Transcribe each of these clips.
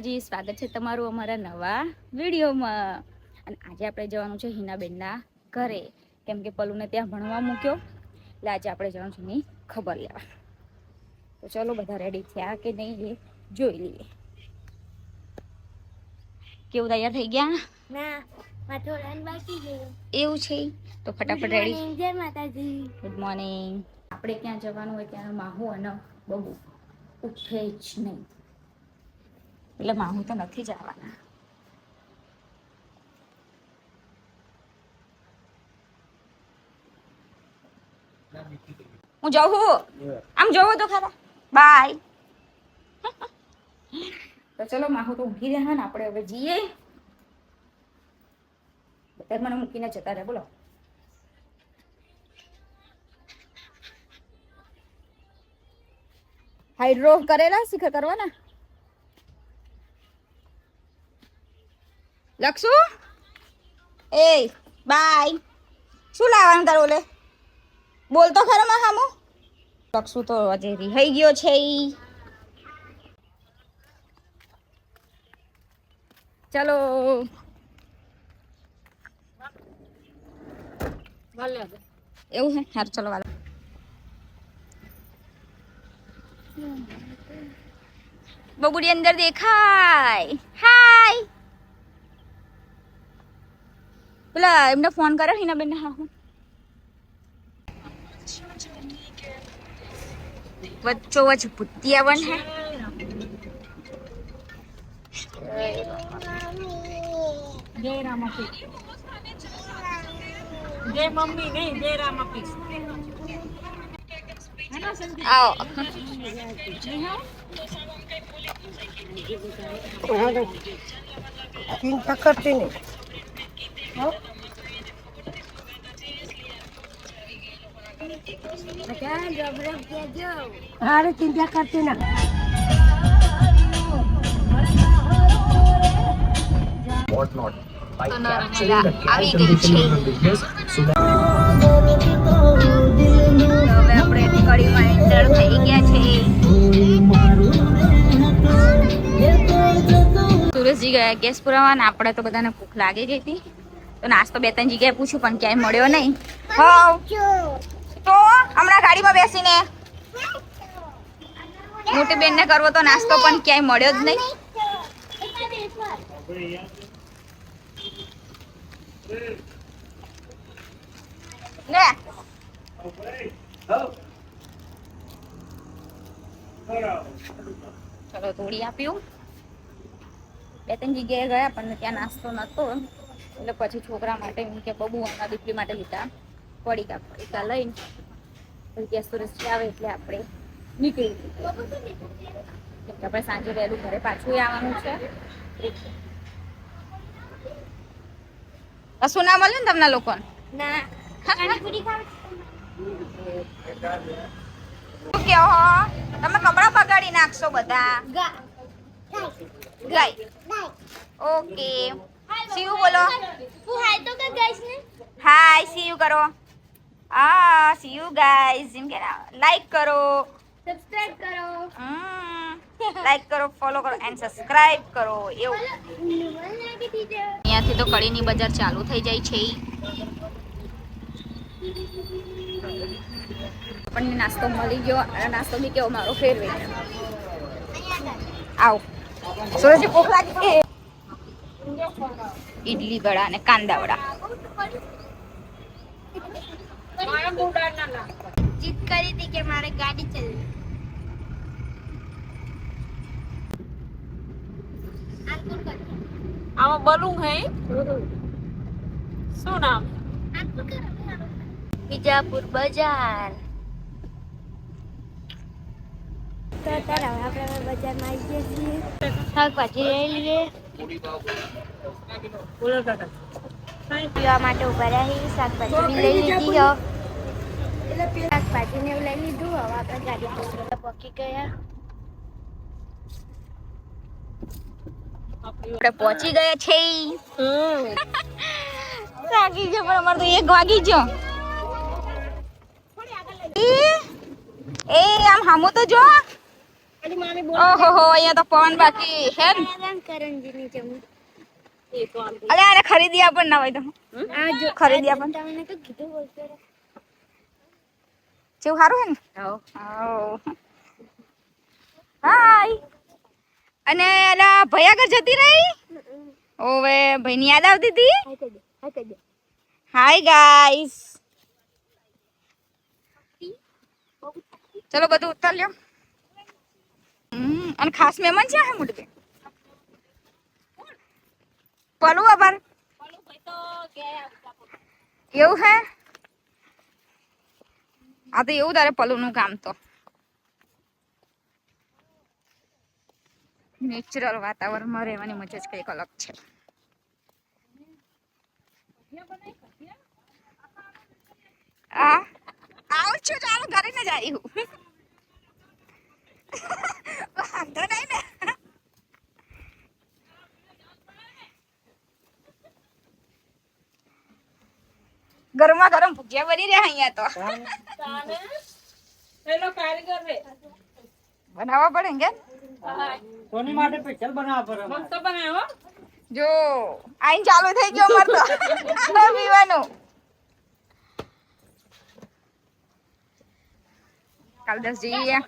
માતાજી, સ્વાગત છે તમારું અમારા નવા વિડીયોમાં. અને આજે આપણે જવાનું છે હિનાબેનના ઘરે, કેમ કે પલુને ત્યાં ભણવા મૂક્યો, એટલે આજે આપણે જવાનું છે એની ખબર લેવા. તો ચલો બધા રેડી થયા કે નહીં એ જોઈ લઈએ. કેવું તૈયાર થઈ ગયા? ના, થોડા બાકી છે. એવું છે તો ફટાફટ રેડી. જય માતાજી. Good morning. આપણે ક્યાં જવાનું હોય ત્યાં માહુ અને બહુ ઉઠે જ નહીં, એટલે માહુ તો નથી જવાના. હું જાઉં છું, આમ જોવું તો ખરા. બાય. તો ચલો, માહુ તો ઊંઘી રહ્યા ને, આપણે હવે જઈએ. બધા મને મૂકીને જતા રહે. બોલો, હાઇડ્રો કરેલા શિખર કરવાના. લક્ષુ એ બાય. શું લાવવાનું તારું? ઓલે બોલ તો ખરો માં હામો. લક્ષુ તો આજે રિહાઈ ગયો છે. ચલો એવું હે. હાર ચલો વાલો. બબુડી અંદર દેખાય. હાય. પેલા એમને ફોન કર્યો હિનાબેન. હા, હું વચ્ચો વચ્ચ ભૂતિયાવન હે. જય રામાપીર. જય મમ્મી નહીં, જય રામાપીર. આવો. ચિંતા કરતી નહીં. હારે ચિંતા કરતી ના. What not by તો capturing નર્મદા the આવી cash ગઈ of the છે. business so that હવે આપણે કડીમાં એન્ટર થઈ ગયા છે. સુરેશજી ગયા ગેસ પુરાવા ને આપણે તો બધાને ભૂખ લાગી ગઈ હતી, તો નાસ્તો 2-3 જગ્યાએ પૂછ્યું પણ ક્યાંય મળ્યો નહીં. હા, તો હમણાં ગાડીમાં બેસીને મોટી બેનને કરવો તો નાસ્તો પણ ક્યાંય મળ્યો જ નહીં. લે ચલો તોડી આપ્યું. 2-3 જગ્યાએ ગયા પણ ત્યાં નાસ્તો નતો, એટલે પછી છોકરા માટે એમ કે બબુ અને દીકરી માટે લીધા પડીકા લઈને. પછી ગેસ સુરેશ આવે એટલે આપણે નીકળી ગઈ. આપણે સાંજે વહેલું ઘરે પાછું આવવાનું છે. કશું ના મળે ને તમને લોકોને? ના, પાણીપુરી ખાવ. શું કહો? તમે કપડાં બગાડી નાખશો બધા. ગાય. ઓકે. સીયુ બોલો. તું હાય તો કે ગાઈસ ને. હાય સીયુ કરો. આ સીયુ ગાઈસ. એમ કે લાઈક કરો, સબસ્ક્રાઇબ કરો. લાઈક કરો, ફોલો કરો એન્ડ સબસ્ક્રાઇબ કરો. એવું અહીંયાથી તો કડીની બજાર ચાલુ થઈ જાય છે. આપણને નાસ્તો મળી ગયો અને નાસ્તો બી કેવો મારો ફેવરેટ. આવો સુરજની ભૂખ લાગી છે. ઈડલી વડા અને કાંદા વડા. જીત કરી હતી કે મારે ગાડી ચલાવવી. આમાં બલૂન હે. શું નામ? વિજાપુર બજાર. તો ત્યારે હવે આપણે બજારમાં આવી ગયા છીએ. શાકભાજી લઈ લઈએ. બોલો કાકા. પીવા માટે ઉભા રહ્યા. શાકભાજી બી લઈ લીધી. શાકભાજી ને એવું લઈ લીધું. હવે આપણે ગાડી પહોંચી ગયા. આપણે પહોંચી ગયા છે. થાકી ગયો પણ અમારે તો 1 વાગી ગયો. એ આમ હામો તો જો. ઓહો હો અહીંયા તો પવન બાકી હે ને કરંજીની જમું અરે અરે ખરીદી આપણ ના હોય તો આ જો ખરીદી આપણ તમને તો કીધું બોલતો જેવું સારું હે ને હાય અને એલા ભૈયા ઘર જતી રહી ઓવે ભાઈની યાદ આવતી હતી હા કહી દે હાય ગાઈસ ચલો બધું ઉતાર લ્યો અને ખાસ મહેમાન છે હે મોટી પલુ આભાર એવું હે આ તો એવું તારે પલુ નું કામ તો નેચરલ વાતાવરણમાં રહેવાની મજા જ કંઈક અલગ છે આવું છું ચાલો ઘરે ને જાય વાંધો નહીં ને ગરમા ગરમ ભજીયા બની રહ્યા અહીંયા તો બનાવવા પડે કે કોની માટે સ્પેશિયલ બનાવવા પડે મસ્ત બનાવો જો આઈન ચાલુ થઈ ગયો અમાર તો પીવાનું કાલ 10 જઈએ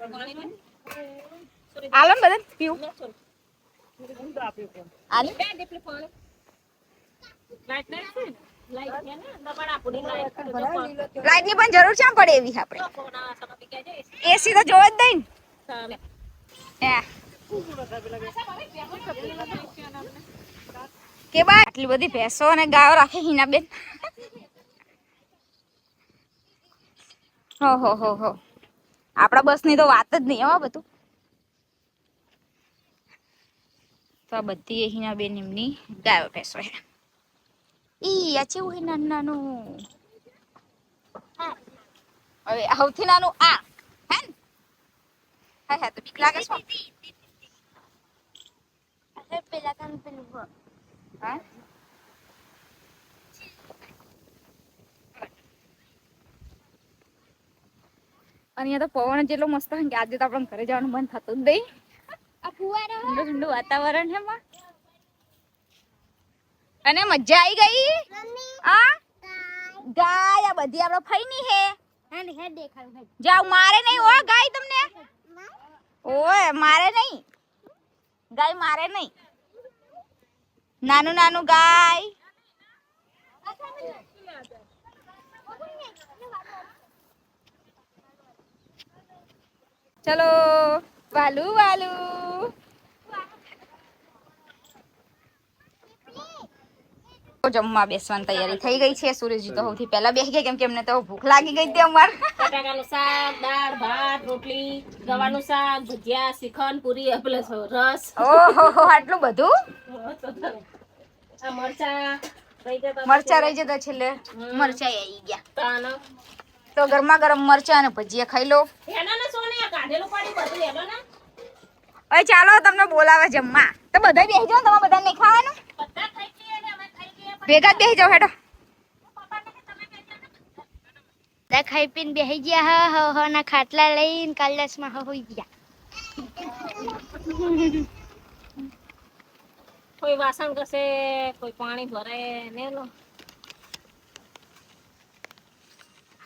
આલમ બદન પીવું આલમ લાઈટ ની પણ જરૂર છે પડે એવી આપણે એસી તો જોવે જ દઈ ને કે બા આટલી બધી ભેંસો અને ગાયો રાખે હિના બેન હો આપડા બસ ની તો વાત જ નહીં હો બધું તો આ બધી હિના બેન એમની ગાયો ભેંસો હે ઈ આ ચેવું હે નાનું નાનું હવે સૌથી નાનું આ હે ને હા તો બીક લાગે છે પેલા કામ પેલું હા અહીંયા તો પવન જેટલો મસ્ત હે કે આજે તો આપણે ઘરે જવાનું મન થતું જ નહીં આ ફુવારા ઠંડુ ઠંડુ વાતાવરણ હે માં અને મજા આવી ગઈ આ ગાય આ બધી આપણે ફઈની હે હે દેખાડું જાવ મારે નહીં હો ગાય તમને ઓય મારે નહીં ગાય મારે નહીં નાનું નાનું ગાય ચલો વાલુ વાલુ જમવા બેસવાની તૈયારી થઈ ગઈ છે સૂરજજી તો સૌથી પહેલા બેસી ગયા કેમ કે એમને તો ભૂખ લાગી ગઈ હતી અમાર બટાકાનું શાક દાળ ભાત રોટલી ગવાનું શાક ભજીયા શ્રીખંડ પૂરી પ્લસ રસ ઓહો આટલું બધું આ મરચા રહી જતા છેલ્લે મરચા આવી ગયા તાનો તો ગરમા ગરમ મરચા અને ભજીયા ખાઈ લો એનો ને સોને કાઢેલું પડી બધું એનો ને હવે ચાલો તમને બોલાવે જમવા તો બધા બેસી જાઓ તમારે બધાને નહીં ખાવાનું બધા ખાઈ ગઈ અને અમે ખાઈ ગઈ ભેગા જ બેસી જાઓ હેડો ખાઈ પીને બેસી ગયા હા ના ખાટલા લઈને કલાસમાં હોઈ ગયા કોઈ વાસણ કરશે કોઈ પાણી ભરે ને લો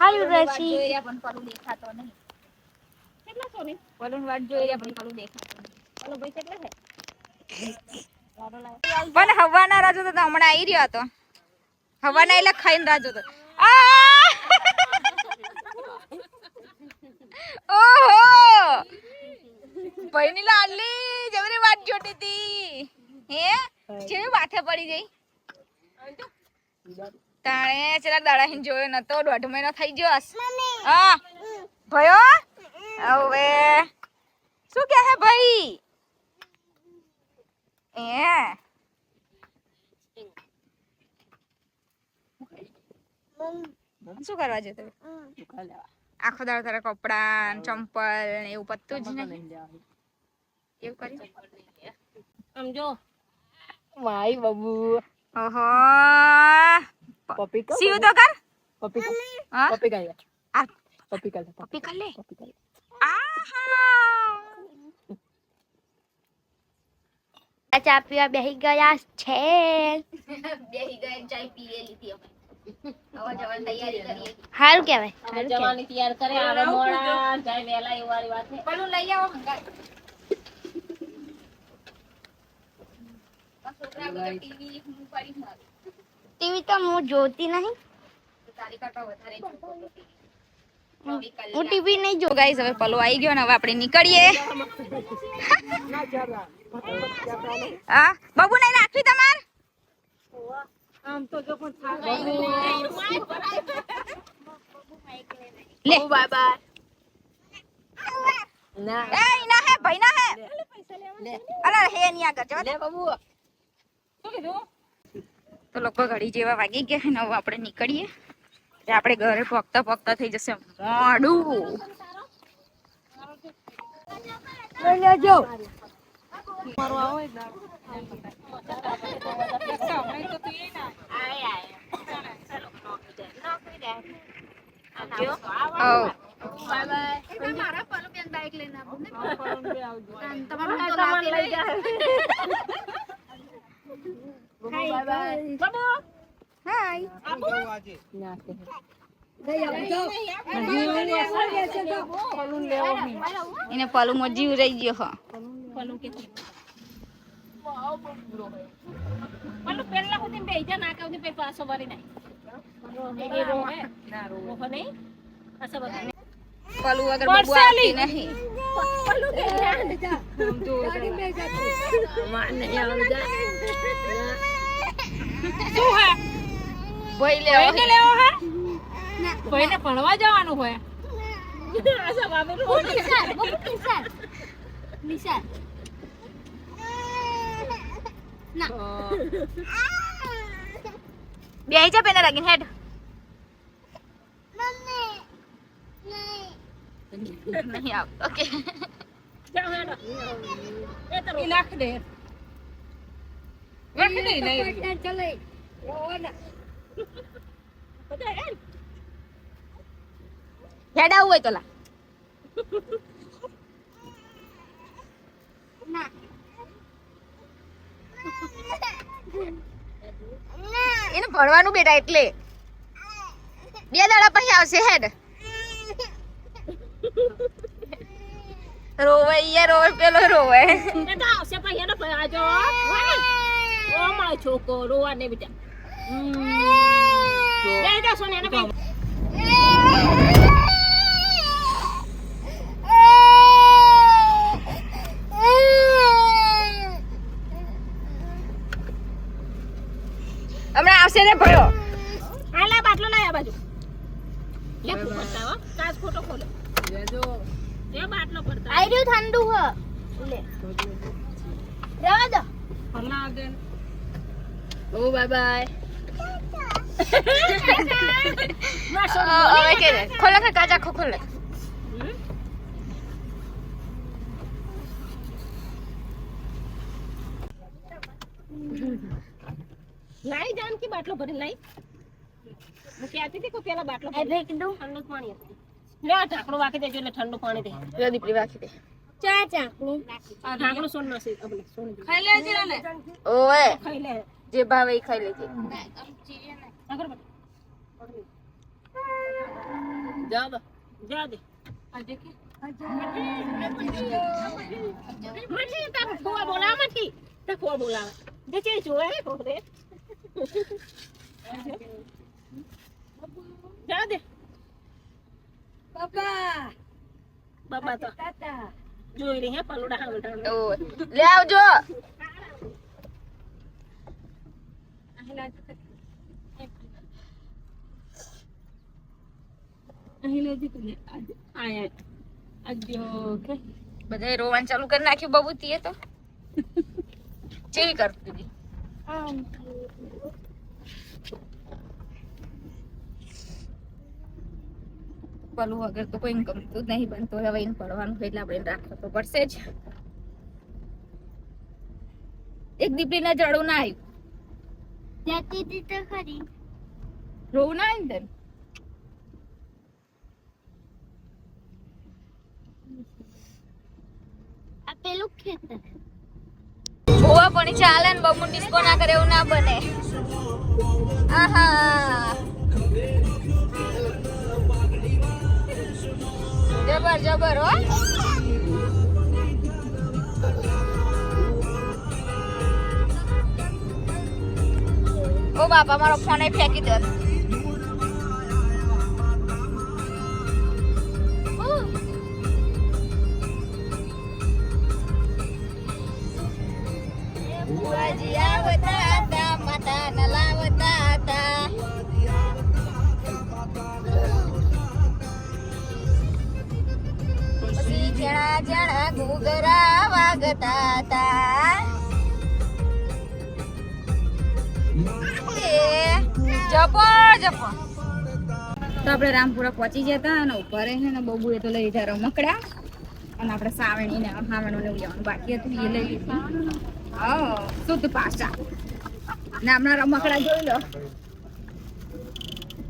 હારું રસી પણ પલું દેખાતો નહીં કેટલા સોને પલું વાટ જોઈ રહ્યા પણ પલું દેખાતો નહીં ઓલો ભાઈ કેટલા છે પણ હવાના રાજો તો હમણાં આવી રહ્યો હતો હવાના એટલે ખાઈને રાજો તો ઓહો ભાઈની લાડલી જબરી વાટ જોતી હતી હે જેવી માથે પડી ગઈ તાણે ચલા દાડા હિન જોયો નતો 1.5 મહિનો થઈ ગયો હા ભયો હવે શું કહે હે ભાઈ શું કરવા જતો આખો દાડો તારા કપડા ચંપલ ને એવું પત્તું જ નહીં એવું કરી સમજો માય બાબુ ઓહો પપી કા સીવ તો કર પપી કા હા પપી કા યાર આ પપી કા પપ્પી કર લે પપી કા આહા ચા પીવા બેસી ગયા છે. બેહી ગયા ચાય પીએ લીધી અમે. હવે જવાની તૈયારી કરીએ. સારું કહેવાય. હવે જવાની તૈયાર કરે આવે મોડા જાય વહેલા એ વાળી વાત છે. પેલું લઈ આવો હંગાત. છોકરા વગર ટીવી હું પડી મારું. ટીવી તો હું જોતી નહીં. તારી કરતા વધારે હું ટીવી નહીં જો ગાઈસ હવે પલો આવી ગયો ને હવે આપણે નીકળીએ. હા બાબુ નહીં નાખવી તમાર લે બાય બાય ના એ ના હે ભાઈ ના હે અરે હે ની આગળ જવા દે બાબુ. તો લોકો ઘડી જેવા વાગી ગયા ને હવે આપણે નીકળીએ. આપણે ઘરે પગતા પગતા થઈ જશે મોડું. એને પલું માં જીવ રહી ગયો હા પલું કે પલું પેલા સુધી બેહી જા ના કાવથી પે પાછો ભરી નાખ એ રોહે ના રોહે નહીં પાછો ભરી પલું વગર બબુ આવતી નહીં. પલું કે જા હમ તો ગાડી મે માન નહીં આવી જા શું હે ભાઈ લેવો હે ભાઈને ભણવા જવાનું હોય આસા બાબુ નિશાન ના બેહી જા પેના લાગીને હેડ નહીં આવ ઓકે જાઓ હેડો એ તો નાખ દે નાખ દે નહીં ચલે હેડ આવું હોય તો લા ના એને ભણવાનું બેટા એટલે 2 દાડા પછી આવશે હેડ રોવે યાર રોવે પેલો રોવે એ તો આવશે પછી એનો આજો ઓ મારો છોકો રોવા ને બેટા દે દે સોને એને કઈ હમણાં આવશે ને ભયો આલા બાટલો લાય આ બાજુ લે ફૂટતા હો કાચ ફોટો ખોલો લેજો એ બાટલો પડતા આઈ રહ્યું ઠંડુ હ લે રહેવા દો ફરલા દે ઓ બાય બાય માસો હવે કે ખોલે કે કાચા ખોલે લાઈ જાન કી બાટલો ભરી લાઈ હું કહેતી હતી કે પેલા બાટલો એ ભેક દઉં ઠંડુ પાણી હતું લે ઢાંકણું વાકી દેજો એટલે ઠંડુ પાણી દે લે દીપડી વાખી દે ચા ચાકનું આ ઢાંકણું સોન નસી અબલે સોન ખાઈ લેજે ને ઓએ ખાઈ લે જે ભાવે એ ખાઈ લેજે આગળ બટ જા દે જા દે આ દેખી મટી તા ફોવા બોલા મટી તા ફોવા બોલા દે ચે જોએ કોરે જા દે બાબા તો જોઈ રહી હે પલુડા હાંગડા ઓએ લે આવજો બધા રોવાનું ચાલુ કરી નાખ્યું બબુતીએ તો ચેવી કરતી હતી પલું વગર તો કોઈ ગમતું જ નહીં બનતું હવે એને પડવાનું એટલે આપણે રાખવું તો પડશે જ એક દીપડીના જડું ના આવ્યું જતી હતી તો ખરી રોવું ના આવ્યું તને આ પેલું ખેતર ઓવા પણ ચાલે ને બબુ ડિસ્કો ના કરે એવું ના બને. આહા જબર જબર હો. ઓ બાપા મારો ફોન ફેંકી દે. બુઆજી આવતા હતા માતા ન લાવતા હતા. પછી જણા જણા ઘૂઘરા વાગતા હતા. જબર જબર. તો આપણે રામપુરા પહોંચી ગયા હતા અને ઉપર છે ને બબુ એ તો લઈ લીધા રમકડા અને આપણે સાવણી ને હાવણું ને લેવાનું બાકી હતું એ લઈ લીધું. શુદ્ધ પાછા ને હમણાં રમકડા જોઈ લો.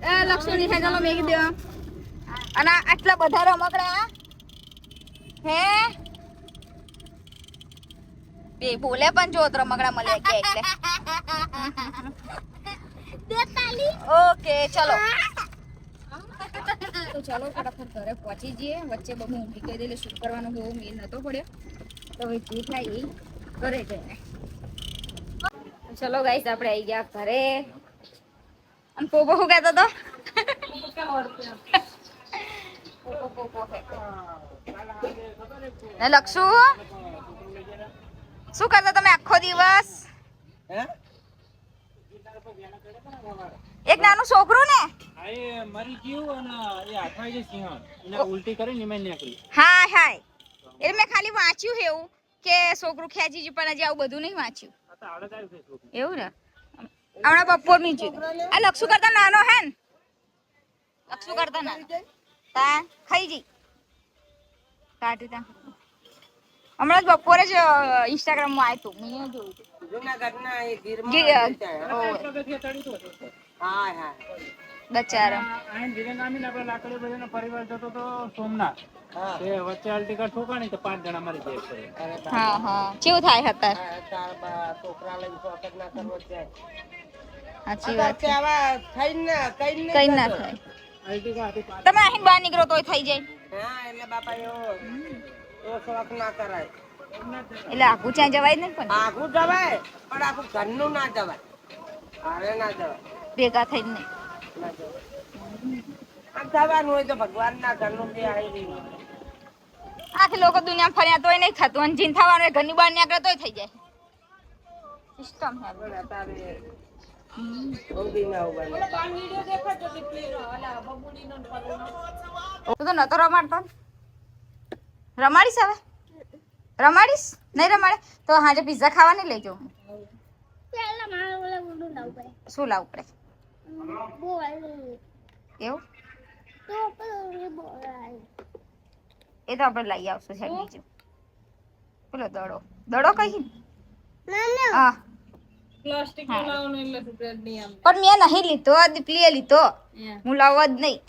એ લક્ષ્મી હે ચાલો મેગી દો. અને આટલા બધા રમકડા હે બે બોલે પણ જો રમકડા મળ્યા કે એટલે ઓકે ચલો. તો ચાલો ફટાફટ ઘરે પહોંચી જઈએ. વચ્ચે બહુ ઊંઘી ગઈ એટલે શું કરવાનો બહુ મેલ નતો પડ્યો. તો હવે જે થાય એ ઘરે જઈને. ચલો ગાઈસ આપણે આવી ગયા ઘરે. અને પોપો શું કહેતો હતો? ને લક્ષુ શું કરતા તમે આખો દિવસ? એક નાનું છોકરું ને મરી ગયું અને એ હાથમાં જે સિંહ એને ઉલટી કરીને એમાં નીકળી. હા હા એટલે મેં ખાલી વાંચ્યું એવું કે છોકરું ખેંચી ગયું પણ હજી આવું બધું નહીં વાંચ્યું. એવું ને હમણાં બપોર ની જોયું. આ લક્ષુ કરતા નાનો હે ને? લક્ષુ કરતા નાનો તા ખાઈ જઈ કાઢી તા. હમણાં જ બપોરે જ ઇન્સ્ટાગ્રામ માં આવ્યું હતું મેં જોયું. જૂનાગઢના એ ગીરમાં બચારો લાકડી બધાનો પરિવાર જતો તો સોમનાથ તે વચ્ચે અલ્ટિકા ઠોકાણી તો 5 જણા મરી ગયા. હા હા કેવું થાય હતા? છોકરા લઈને શોખ ના કરવો જાય. સાચી વાત છે. કઈ ના થાય. તમે અહીં બહાર નીકળો તોય થઈ જાય. હા એટલે બાપા એવો શોખ ના કરાય. એટલે આખું ત્યાં જવાય ને પણ આખું જવાય પણ આખું ઘરનું ના જવાય. અરે ના જવાય ભેગા થઈને નહીં. જવાનું હોય તો ભગવાન ના ઘરનું બે આવી રહ્યું. આથી લોકો દુનિયામાં ફર્યા તોય નહીં થતું અને જીન થવાનું ઘરની બહાર નીકળે તોય થઈ જાય. સિસ્ટમ હે તો નતો રમાડતો. રમાડીશ હવે? રમાડીશ નહીં રમાડે તો હાજે પિઝા ખાવા નહીં લઈ જાઉં. શું લાવવું પડે એવું? એ તો આપણે લઈ આવશું સાહેબ બીજું. પેલો દડો દડો કઈ હા પ્લાસ્ટિક લાવવાનું એટલે બ્રેડ નહીં આમ. પણ મેં નહીં લીધો દીપલીએ લીધો. હું લાવવા જ નહીં.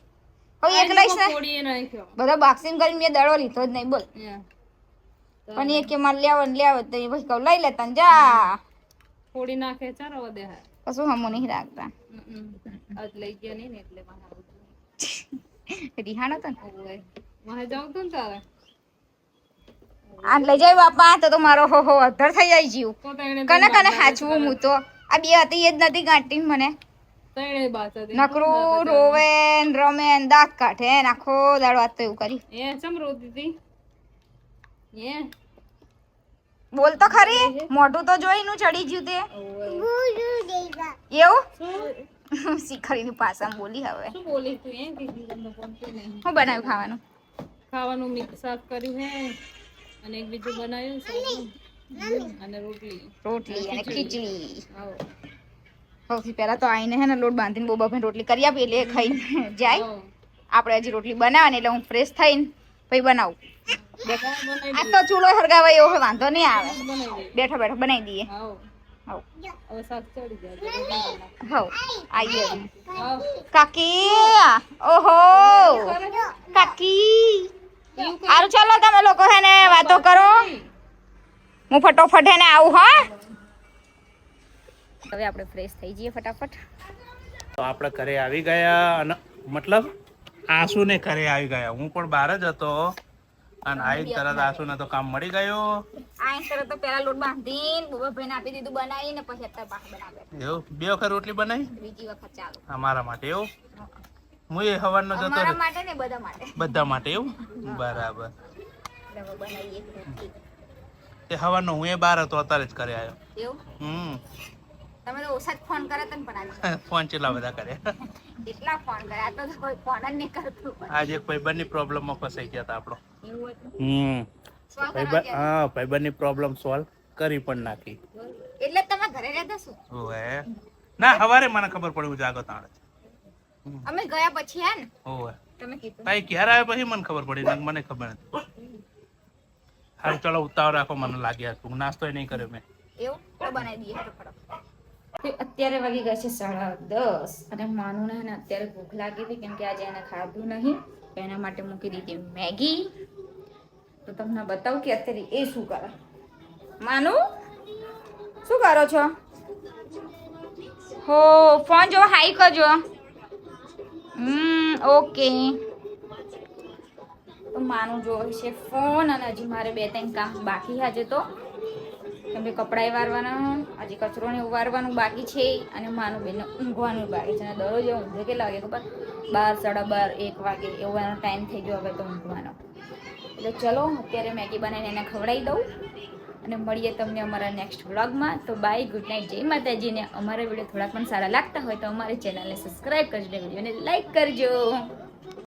હવે એક લઈશ ને પોડીએ નાખ્યો. બધા બોક્સિંગ કરીને મેં દડો લીધો જ નહીં બોલ. પણ એ કે મારે લેવો ને લેવો તો એ પછી કહું લઈ લેતા ને જા પોડી નાખે ચારો વધે હા. કશું હમું નહીં રાખતા. આજ લઈ ગયા નહીં ને એટલે રિહાણ હતો ને મારે જાઉં તું ને તારે આ લઈ જાય બાપા તો મારો હો અધર થઈ જાય જીવ. તો તને કને કને હાચવું હું તો આ બે હતી એ જ નથી ગાંઠી મને. તણે બાત હતી નકરું રોવે ને રમે ને દાંત કાઢે ને આખો દાડો વાત તો એવું કરી. એ ચમ રોતી હતી એ બોલ તો ખરી મોઢું તો જોઈનું ચડી ગયું તે એવું શીખરીની પાસામાં બોલી. હવે શું બોલી તું એમ કીધી તમને પહોંચતું નહીં. શું બનાવ્યું ખાવાનું? ખાવાનું મિક્સ શાક કર્યું હે અને એક બીજું બનાવ્યું શાક અને રોટલી અને ખીચડી. આવો સૌથી પહેલા તો આઈને હે ને લોટ બાંધીને બોબા ભાઈ રોટલી કરી આપી એટલે એ ખાઈને જાય. આવો આપણે હજી રોટલી બનાવવાની એટલે હું ફ્રેશ થઈને પછી બનાવું. આ તો ચૂલો હરગાવા એવો વાંધો નહીં આવે. બેઠા બેઠા બનાવી દઈએ. આવો હવ હવે શાક ચડી જાય હવ આઈએ આવો કાકી. ઓહો કાકી સારું ચાલો તમે લોકો હે ને વાતો કરો. હું ફટોફટ હે ને આવું હા. હવે આપણે ફ્રેશ થઈ જઈએ ફટાફટ. તો આપણે ઘરે આવી ગયા અને મતલબ આશુને ઘરે આવી ગયા. હું પણ બહાર જ હતો અને આઈ તરત આશુને તો કામ મળી ગયો. આ તરત તો પેલા લોટ બાંધીને બુબાભાઈને આપી દીધું બનાવીને પછી અત્યારે પાક બનાવે. એવું 2 વખત રોટલી બનાવી બીજી વખત ચાલુ અમારા માટે. એવું હું એ હવારનો જતો અમારા રહ્યો. માટે ને બધા માટે બધા માટે. એવું બરાબર. એટલે હવે બનાવીએ રોટલી. તે હવારનો હું એ બહાર હતો અત્યારે જ ઘરે આવ્યો. એવું તમે તો ઓછા જ ફોન કરે તને પણ આજે ફોન ચેલા બધા કર્યા. કેટલા ફોન કર્યા તો કોઈ ફોન જ નહીં કરતું. આજે એક ભાઈબંધની પ્રોબ્લેમમાં ફસાઈ ગયા હતા આપણો. એવું હતું શું કરવા ગયા? હા ભાઈબંધની પ્રોબ્લેમ સોલ્વ કરી પણ નાખી. એટલે તમે ઘરે રહેતા શું? ઓએ ના હવારે મને ખબર પડી હું જાગો તાણે. અમે ગયા પછી હે ને ઓએ તમે કીધું તાઈ ઘેર આવ્યા પછી મને ખબર પડી નક મને ખબર નથી. હાલ ચલો ઉતાવળ રાખો મને લાગ્યા તું નાસ્તો નહીં કર્યો મેં. એવું તો બનાવી દઈએ ફટાફટ. અત્યારે વાગી ગયા છે 10:30 અને માનું ને અત્યારે ભૂખ લાગી હતી કેમ કે આજે એને ખાધું નહીં તો એના માટે મૂકી દીધી મેગી. તો તમને બતાવું કે અત્યારે એ શું કરે. માનું શું કરો છો? હો ફોન જો હાઈ કરજો. ઓકે તો માનું જો છે ફોન અને હજી મારે 2-3 કામ બાકી આજે તો કેમ કે કપડાં વારવાના હજી કચરો ને વારવાનું બાકી છે અને માનું બેનને ઊંઘવાનું બાકી છે અને દરરોજ ઊંઘે કેટલા વાગે ખબર 12, 12:30, 1 વાગે એવો એનો ટાઈમ થઈ ગયો હવે તો ઊંઘવાનો. એટલે ચલો અત્યારે મેગી બનાવીને એને ખવડાવી દઉં અને મળીએ તમને અમારા નેક્સ્ટ વ્લોગમાં. તો બાય, ગુડ નાઇટ, જય માતાજીને. અમારા વિડીયો થોડા પણ સારા લાગતા હોય તો અમારી ચેનલને સબસ્ક્રાઈબ કરજો, વિડીયોને લાઈક કરજો.